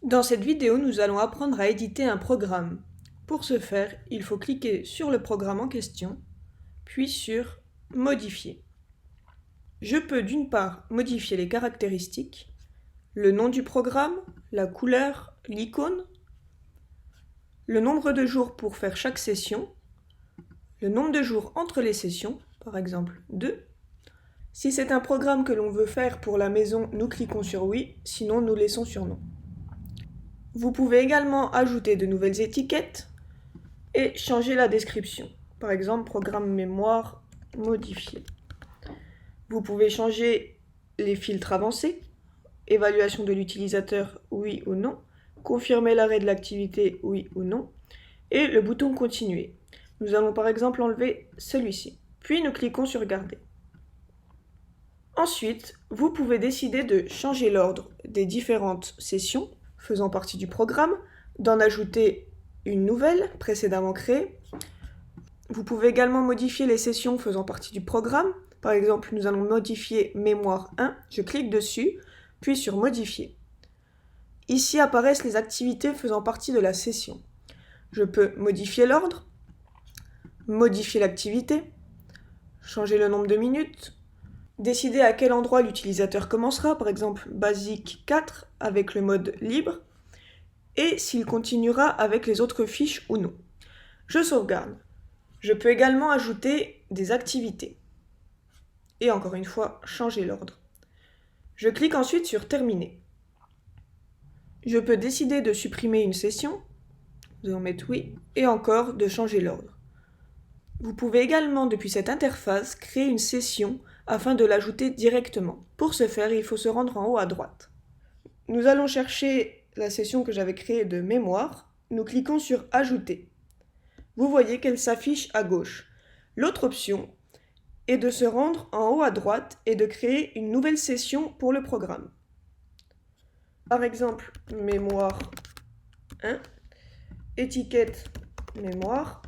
Dans cette vidéo, nous allons apprendre à éditer un programme. Pour ce faire, il faut cliquer sur le programme en question, puis sur « Modifier ». Je peux d'une part modifier les caractéristiques, le nom du programme, la couleur, l'icône, le nombre de jours pour faire chaque session, le nombre de jours entre les sessions, par exemple 2. Si c'est un programme que l'on veut faire pour la maison, nous cliquons sur « Oui », sinon nous laissons sur « Non ». Vous pouvez également ajouter de nouvelles étiquettes et changer la description. Par exemple, programme mémoire modifié. Vous pouvez changer les filtres avancés, évaluation de l'utilisateur, oui ou non, confirmer l'arrêt de l'activité, oui ou non, et le bouton continuer. Nous allons par exemple enlever celui-ci, puis nous cliquons sur garder. Ensuite, vous pouvez décider de changer l'ordre des différentes sessions faisant partie du programme, d'en ajouter une nouvelle précédemment créée. Vous pouvez également modifier les sessions faisant partie du programme. Par exemple, nous allons modifier mémoire 1. Je clique dessus, puis sur modifier. Ici apparaissent les activités faisant partie de la session. Je peux modifier l'ordre, modifier l'activité, changer le nombre de minutes, décider à quel endroit l'utilisateur commencera, par exemple basique 4 avec le mode libre, et s'il continuera avec les autres fiches ou non. Je sauvegarde. Je peux également ajouter des activités. Et encore une fois, changer l'ordre. Je clique ensuite sur terminer. Je peux décider de supprimer une session, nous allons mettre oui, et encore de changer l'ordre. Vous pouvez également, depuis cette interface, créer une session afin de l'ajouter directement. Pour ce faire, il faut se rendre en haut à droite. Nous allons chercher la session que j'avais créée de mémoire. Nous cliquons sur « Ajouter ». Vous voyez qu'elle s'affiche à gauche. L'autre option est de se rendre en haut à droite et de créer une nouvelle session pour le programme. Par exemple, mémoire 1, étiquette mémoire,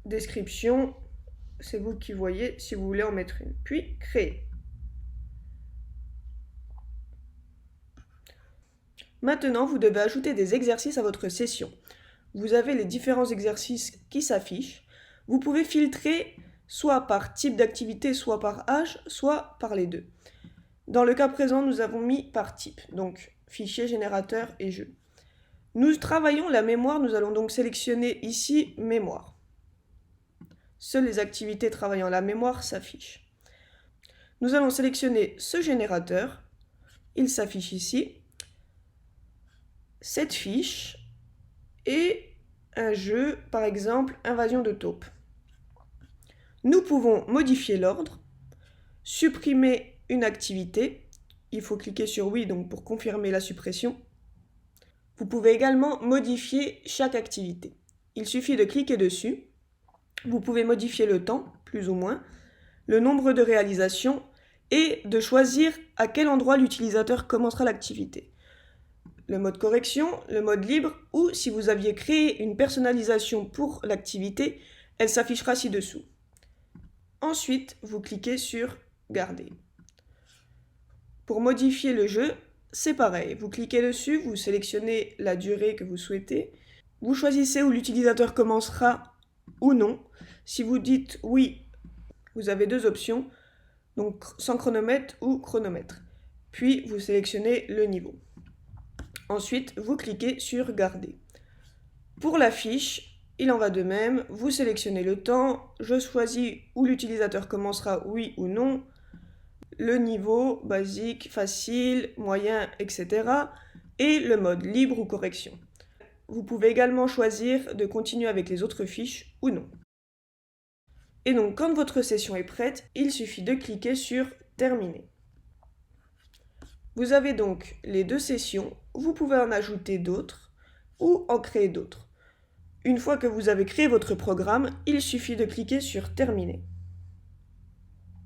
description, c'est vous qui voyez si vous voulez en mettre une, puis créer. Maintenant, vous devez ajouter des exercices à votre session. Vous avez les différents exercices qui s'affichent. Vous pouvez filtrer soit par type d'activité, soit par âge, soit par les deux. Dans le cas présent, nous avons mis par type, donc fichier, générateur et jeu. Nous travaillons la mémoire, nous allons donc sélectionner ici mémoire. Seules les activités travaillant la mémoire s'affichent. Nous allons sélectionner ce générateur, il s'affiche ici, cette fiche et un jeu, par exemple Invasion de taupes. Nous pouvons modifier l'ordre, supprimer une activité, il faut cliquer sur oui donc pour confirmer la suppression. Vous pouvez également modifier chaque activité. Il suffit de cliquer dessus. Vous pouvez modifier le temps, plus ou moins, le nombre de réalisations et de choisir à quel endroit l'utilisateur commencera l'activité. Le mode correction, le mode libre, ou si vous aviez créé une personnalisation pour l'activité, elle s'affichera ci-dessous. Ensuite, vous cliquez sur garder. Pour modifier le jeu, c'est pareil. Vous cliquez dessus, vous sélectionnez la durée que vous souhaitez. Vous choisissez où l'utilisateur commencera ou non. Si vous dites oui, vous avez deux options, donc sans chronomètre ou chronomètre. Puis vous sélectionnez le niveau. Ensuite, vous cliquez sur garder. Pour la fiche, il en va de même. Vous sélectionnez le temps. Je choisis où l'utilisateur commencera, oui ou non. Le niveau, basique, facile, moyen, etc. Et le mode libre ou correction. Vous pouvez également choisir de continuer avec les autres fiches ou non. Et donc, quand votre session est prête, il suffit de cliquer sur terminer. Vous avez donc les deux sessions, vous pouvez en ajouter d'autres ou en créer d'autres. Une fois que vous avez créé votre programme, il suffit de cliquer sur terminer.